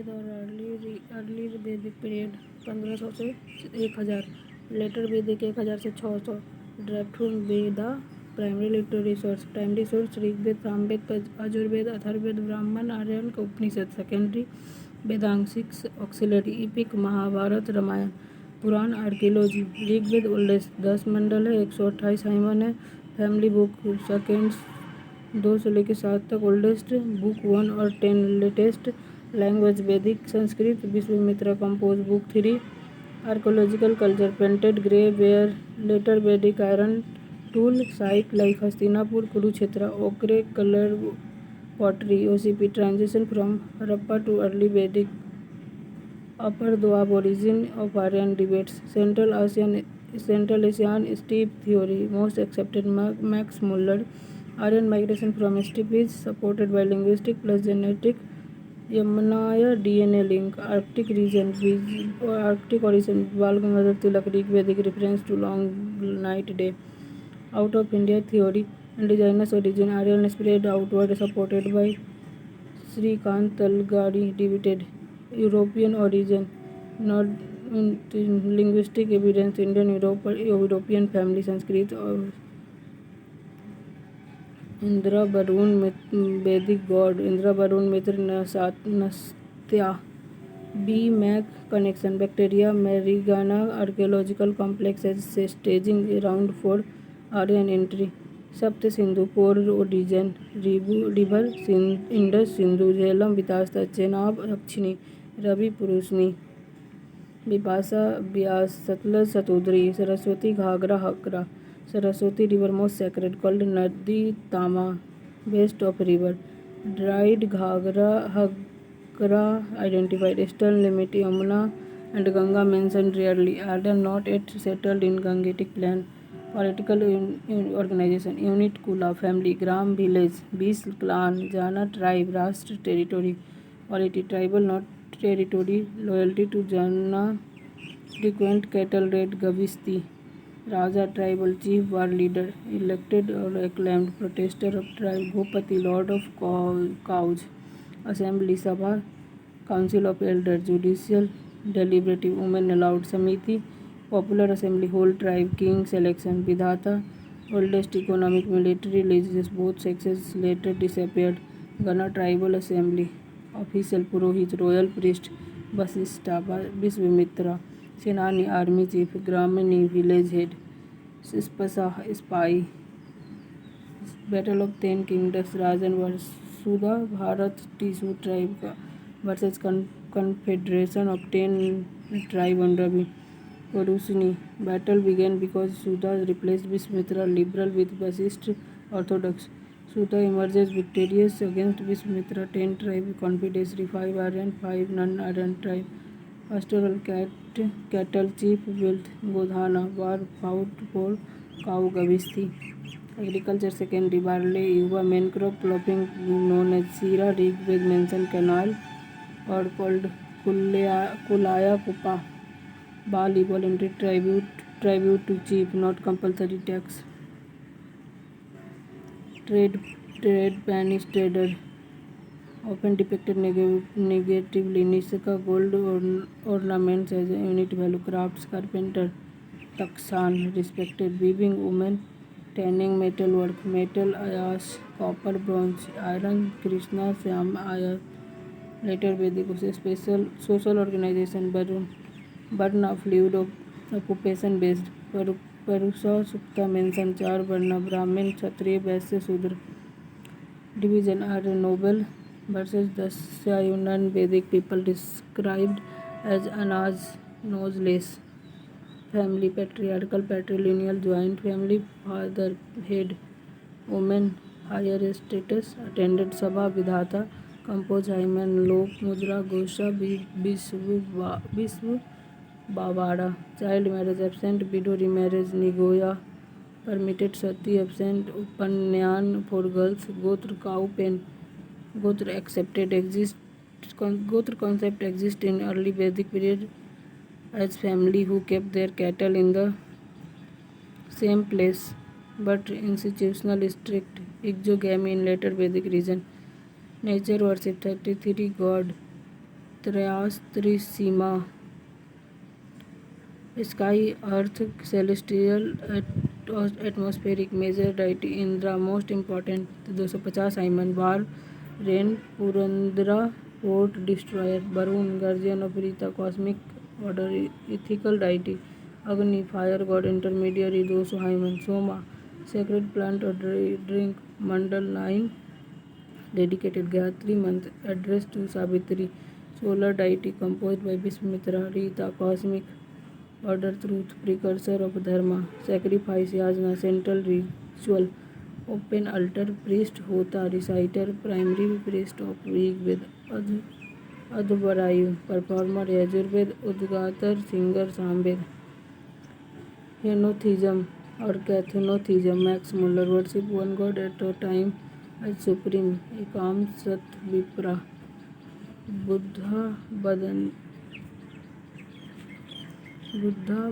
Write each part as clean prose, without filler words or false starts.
और अर्ली वैदिक पीरियड 1500 से 1000, लेटर वैदिक 1000 से 600। Draft Veda primary literary source, primary source Rigveda, Samaveda, Yajurveda, Atharvaveda, Brahmana, Aryan, Upanishad. Secondary वेदांशिक auxiliary epic Mahabharata, Ramayana, Purana, archaeology. Rigveda oldest 10 mandala है, 128 हाइमन है। फैमिली बुक सेकेंड 2 से लेकर 7 तक ओल्डेस्ट, बुक 1 और 10 latest. Language Vedic Sanskrit, Vishwamitra compose book 3। Archaeological culture painted grey ware, later Vedic iron tool, site life Hastinapur, Kurukshetra, ochre colour pottery, OCP. Transition from Harappa to early Vedic, upper Doab, origin of Aryan debates, central Asian steppe theory, most accepted Max Muller. Aryan migration from steppes supported by linguistic plus genetic, Yamnaya DNA link, Arctic region, Arctic origin, Bal Gangadhar Tilak, Rigvedic reference to long night day, out of India theory, indigenous origin, Aryan spread outward supported by Shrikant Talageri, debated, European origin, not linguistic evidence, Indian European family, Sanskrit और Indra Varuna Vedic god, Indra Varuna Mitra Nasatya. B MAC connection, Bactria Margiana archaeological complex as staging around for Aryan entry. Sapta Sindhu पोर origin, river Indus, Sindhu, Jhelum, Vitasta, Chenab, दक्षिणी, Ravi, Purushni, Bipasha, Beas, Sutlej, Satudri, Saraswati, Ghaghara, Hakra. Saraswati river most sacred called Nadi Tama, best of river. Dried Ghagra, Hakra identified. Eastern limit Yamuna and Ganga mentioned rarely. Are not yet settled in Gangetic plain. Political organization, unit Kula family, Gram village, Bis clan, Jana tribe, Rashtra territory. Polity tribal not territory. Loyalty to Jana, frequent cattle raid, Gavisti. Raja tribal chief, war leader, elected or acclaimed, protector of tribe, Bhupati, lord of cows. Assembly Sabha, council of elders, judicial, deliberative, women allowed. Samiti, popular assembly, whole tribe, king selection. Vidhata, oldest economic, military, religious, both sexes later disappeared. Gana tribal assembly, official, Purohit, royal priest. Vasistha, Vishwamitra, senani, army chief, gramani, village head, spy. Battle of 10 kingdoms, Rajan Vasudha, Bharata, Tisu tribe का versus confederation of 10 tribe under बी, Purushni. Battle began because Sudha replaced Vishwamitra, liberal with Vashishtha, orthodox. Sudha emerges victorious against Vishwamitra, 10 tribe confederacy, 5 Aryan, 5 non Aryan tribe. pastoral cattle chief built Godhana, war fought for cow, Gavisti. Agriculture secondary, barley, yuva, main crop, ploughing known as Sira. Rigved mention canal or called Kulaya Kupa. Bali, voluntary tribute to chief, not compulsory tax. Trade Spanish trader, often depicted negatively. Nisaka, gold ornaments as a unit value. Crafts, carpenter, Taksan, respected. Weaving, women, tanning, metal work, metal, ayas, copper, bronze, iron, Krishna, Syam, ayas. Later Vedic, special social organization, Varna, fluid of occupation based. Parusha Sukta mention 4 Varna, Brahmin, Kshatriya, Vaishya, Shudra. Division are noble versus Dasyayunan. Vedic people described as Anaz, noseless. Family, patriarchal, patrilineal, joint family. Father, head. Women, higher status. Attended Sabha, Vidhata. Compose hymen, Lok, Mudra, Gosha, Vishvu, Bavada. Child marriage absent. Widow remarriage, Nigoya. Permitted sati absent. Upanyan for girls. Gotra cow pen. Gotra accepted exist. Gotra concept exists in early Vedic period as family who kept their cattle in the same place, but institutional strict exogamy in later Vedic region. Nature worship 33 god. त्रयास्त्रिसीमा sky, earth, celestial, atmospheric, major deity Indra, most important 250 Simon, Var, rain, Purandra, port, destroyer, Varun, guardian of Rita, cosmic order, ethical deity, Agni, fire god, intermediary 200 Hyman, Soma, sacred plant or drink, Mandal 9, dedicated Gayatri month, addressed to Savitri, solar deity composed by Vishwamitra, Rita, cosmic order, truth, precursor of dharma, sacrifice, yajna, central ritual, open altar, priest hota, reciter, primary priest of Rigved, Advarayu, performer, Yajurved, Udgatar, singer, Samved, henotheism or cathenotheism, Max Muller, worship one god at a time as supreme, Ekam Sat Vipra, Buddha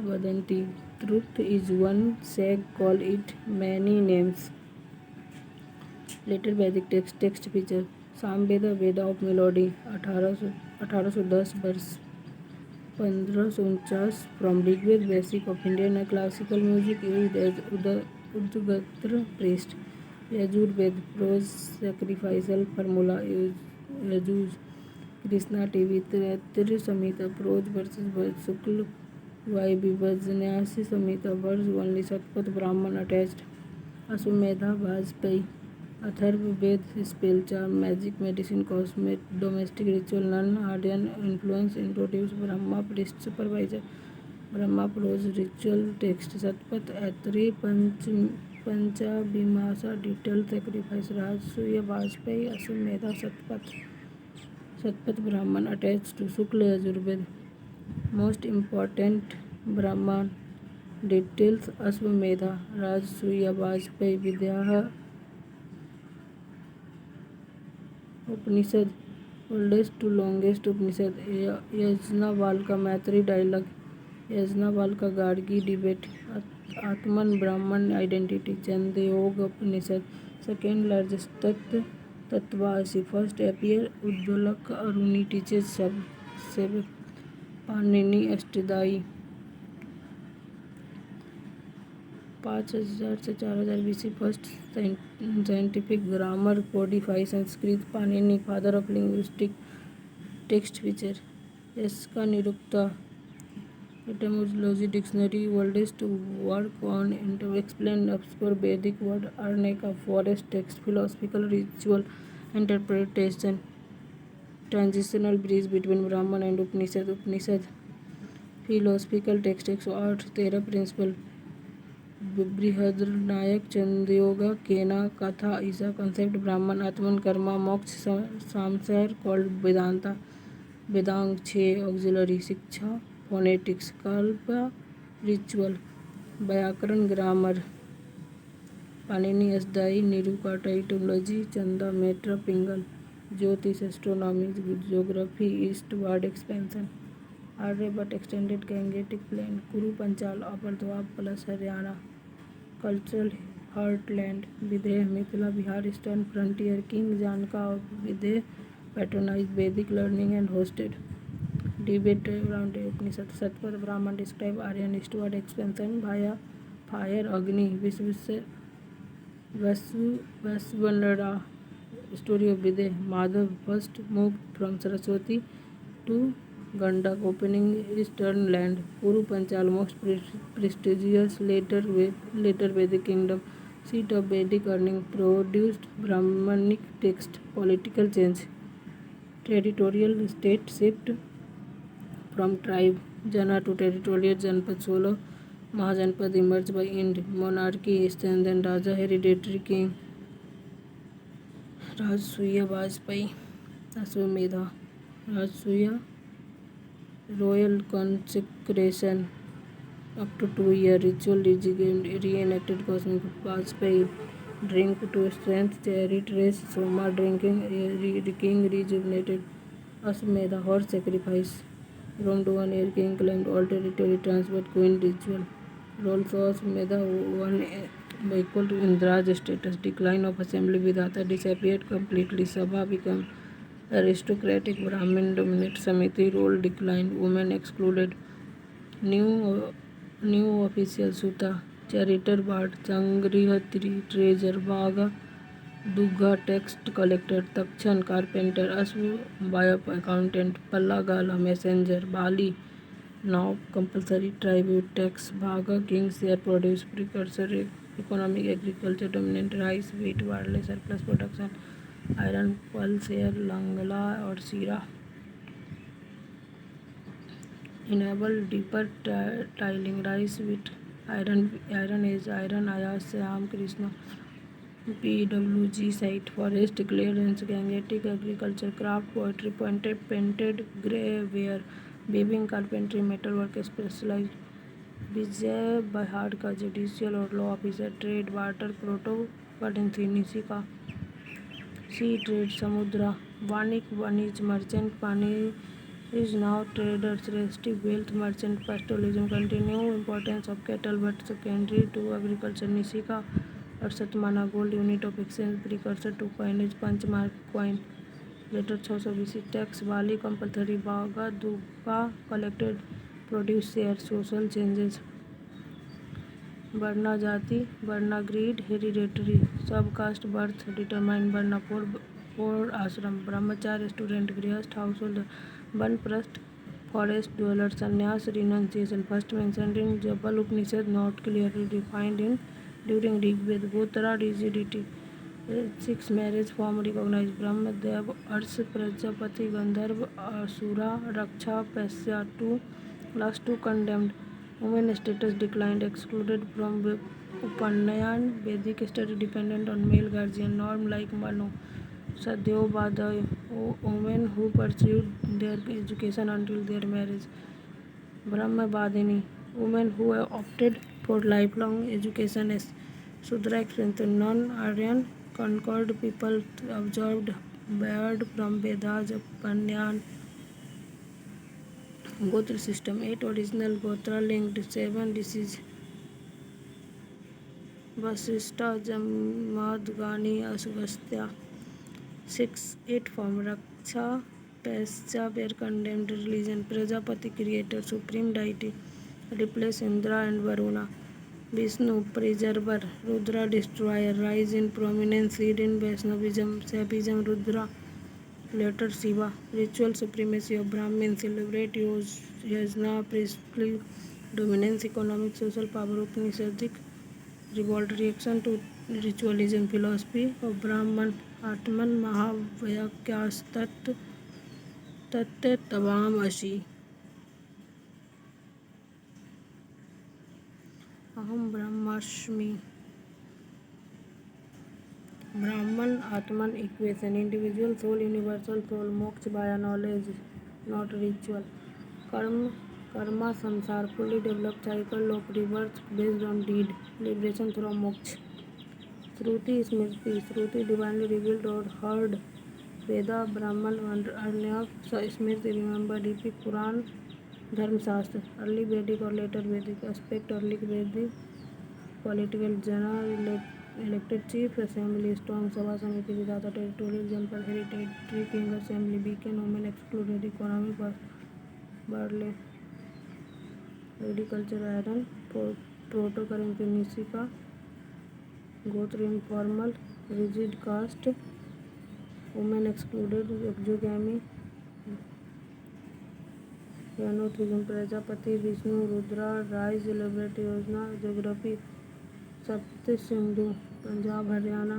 Vadanti, truth is one, sag call it many names. Later Vedic text feature, Samaveda Veda of melody 1810 वर्ष 1549 from Rigveda basic of Indian classical music used as Udgatr priest. Yajurveda prose sacrificial formula Yajus. Krishna टीवी त्रैत्र Samhita prose verses Shukla वायव्यन्यासी Samhita verse only Shatapatha Brahmana attached. Ashvamedha Vajapeyi Atharvaveda spell charm magic medicine कॉस्मेट domestic ritual non Aryan influence introduce Brahma priest supervisor. Brahma prose ritual text Shatapatha ऐत्री पंचाभिमासा detail sacrifice. Rajasuya Vajapeyi Ashvamedha Shatapatha Brahmana attach to Shukla Yajurveda. Most important Brahmana details Ashvamedha Rajasuya Vajapeyi. विद्या Upanishad oldest to longest Upanishad. Yajnavalkya Maitreyi dialogue. Yajnavalkya Gargi debate. Atman Brahman identity. Chandogya Upanishad. Second largest तत्वासी. First appear Uddalaka Aruni teaches seven. Panini Ashtadhyayi 5000 से 4000 BC. First scientific grammar codify Sanskrit. Panini father of linguistic text feature. Yaska Nirukta etymology dictionary. Oldest work on explain obscure Vedic word. Aranyaka forest text. Philosophical ritual interpretation. Transitional bridge between Brahmana and Upanishad. Upanishad philosophical text 108 13 principal. Brihadaranyaka Chandogya Kena Katha Isa concept. ब्राह्मण आत्मन कर्मा मोक्ष सामसर called Vedanta. Vedang 6 auxiliary. शिक्षा phonetics. कल्प ritual. व्याकरण grammar. Panini अष्टदायी. निरुका टाइटोलॉजी. चंदा metre Pingala. Jyotisha astronomy. Geography eastward expansion. Aryabhata extended Gangetic plain. Kuru Panchala upper Doab plus Haryana. Cultural heartland. Videha Mithila Bihar eastern frontier. King Janaka of Videha patronize Vedic learning and hosted. Debate around Upanishad. Shatapatha Brahmana describe Aryan eastward expansion via fire. Agni Vaishvanara story of Videha. Madhava first move from Saraswati to Gandak opening eastern land. Kuru Panchal most prestigious later Vedic kingdom. Seat of Vedic earning. Produced Brahmanic text. Political change. Territorial state shift from tribe Jana to territorial Janpad. 16 Mahajanpad emerged by Ind. Monarchy strengthened. Raja hereditary king. Rajasuya Vajpayee. Ashwamedha. Rajasuya royal consecration up to 2 year. Ritual reenacted cosmic. Vajpayee drink to strength chariot race. Soma drinking king rejuvenated. Ashwamedha horse sacrifice. Rome to one air king claimed all territory transferred. Queen ritual. Role so Ashwamedha one equal to Indra's status. Decline of assembly. Vidhata disappeared completely. Sabha became aristocratic Brahmin dominate Samiti role declined, women excluded. New official Suta, Chariter Bhatt, Changrihatri, Treasurer Bhaga, Dugga tax collector, Takshan carpenter, Asvu Bayap accountant, Pallagala messenger, Bali now compulsory tribute tax, Bhaga king share produce precursor economic agriculture dominant rice, wheat, barley surplus production, iron pearl share Langla or Sira. Enable deeper tiling rice with iron age iron Ayaz Syam Krishna PWG site forest clearance Gangetic agriculture craft poetry painted grey ware weaving carpentry metalwork specialized विजय बहार का judicial और law officer trade water proto पटेंसी निशी का sea trade समुद्र वाणिज्य merchant पानी is now traders restive wealth merchant pastoralism continue importance of cattle but secondary to agriculture Nishika और Satamana gold unit of exchange precursor to coinage punchmark coin later 620 tax वाली compulsory bhaga dugha collected produce share social changes varna jati varna ग्रीड hereditary sub caste birth determine varna four ashrama brahmacharya student grihastha house holder vanaprastha forest dweller sannyasa renunciation first mentioned in Jabala Upanishad not clearly defined in during Rigveda gotra rigidity 6 marriage form recognise Brahma Dev Arsh Prajapati Gandharva asura Raksha पैस्या 2 last 2 condemned women status declined excluded from Upannayan Vedic study dependent on male guardian norm like Manu Sadhyobadaya women who pursued their education until their marriage Brahmavadini women who have opted for lifelong education as Sudra strengthened non-Aryan conquered people observed barred from Vedas Panyan Gotra system 8 original Gotra linked 7 disease Vasishta Jamadgani Asugastya 6 8 form Raksha Paisya were condemned religion Prajapati creator supreme deity replace Indra and Varuna Vishnu preserver Rudra destroyer rise in prominence lead in Vaishnavism Shaivism Rudra later Shiva ritual supremacy of Brahmin celebrate yajna priestly dominance economic social power Upanishadic revolt reaction to ritualism philosophy of Brahman Atman Mahavyakyas Tat Tavam Ashi Aham Brahmasmi Brahman Atman equation individual soul universal soul moksha via knowledge not ritual karma samsar fully developed cycle of rebirth based on deed liberation through moksha Shruti divinely revealed or heard Veda Brahman Arnab Smriti remembered epic Puran Dharmashastra early Vedic or later Vedic aspect early Vedic political jana elected chief assembly strong Sabha Samiti Vidata territorial example hereditary king assembly beacon women excluded economy barley agriculture iron proto-currency Nishika Gotra informal rigid caste women excluded exogamy Yanothism Prajapati Vishnu Rudra rise elaborate Yojana geography सप्त सिंधु पंजाब हरियाणा